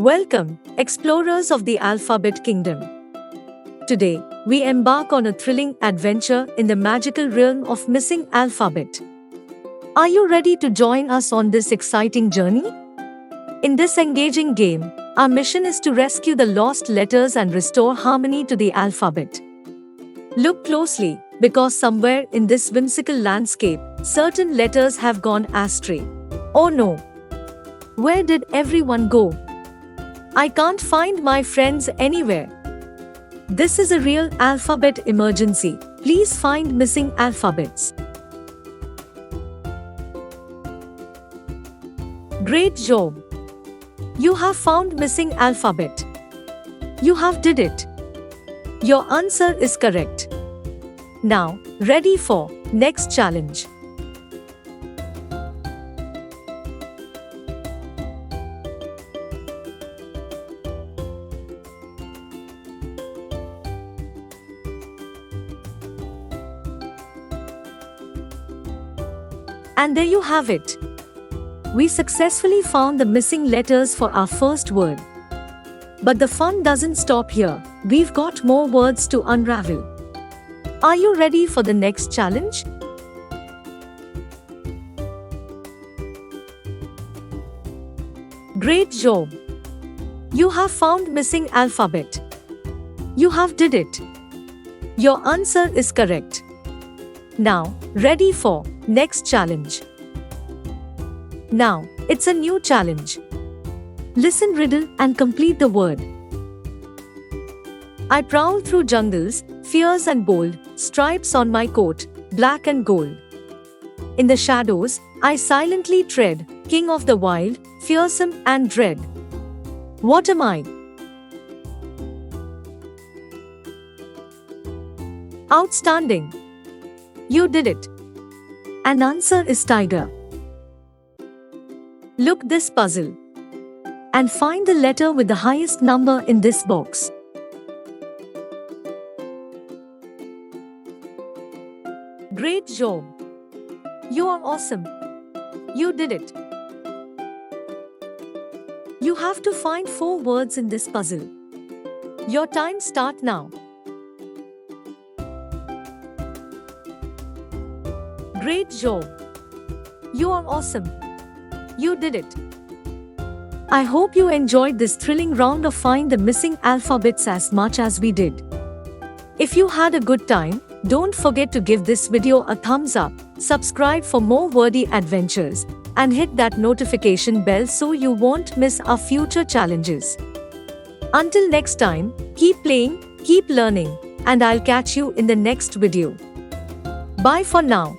Welcome, explorers of the Alphabet Kingdom. Today, we embark on a thrilling adventure in the magical realm of missing alphabet. Are you ready to join us on this exciting journey? In this engaging game, our mission is to rescue the lost letters and restore harmony to the alphabet. Look closely, because somewhere in this whimsical landscape, certain letters have gone astray. Oh no! Where did everyone go? I can't find my friends anywhere. This is a real alphabet emergency. Please find missing alphabets. Great job! You have found missing alphabet. You have did it. Your answer is correct. Now, ready for next challenge. And there you have it. We successfully found the missing letters for our first word. But the fun doesn't stop here. We've got more words to unravel. Are you ready for the next challenge? Great job! You have found missing alphabet. You have did it. Your answer is correct. Now, ready for next challenge. Now, it's a new challenge. Listen riddle and complete the word. I prowl through jungles, fierce and bold, stripes on my coat, black and gold. In the shadows, I silently tread, king of the wild, fearsome and dread. What am I? Outstanding! You did it. An answer is tiger. Look this puzzle and find the letter with the highest number in this box. Great job! You are awesome. You did it. You have to find 4 words in this puzzle. Your time starts now. Great job! You are awesome. You did it. I hope you enjoyed this thrilling round of Find the Missing Alphabets as much as we did. If you had a good time, don't forget to give this video a thumbs up, subscribe for more wordy adventures, and hit that notification bell so you won't miss our future challenges. Until next time, keep playing, keep learning, and I'll catch you in the next video. Bye for now.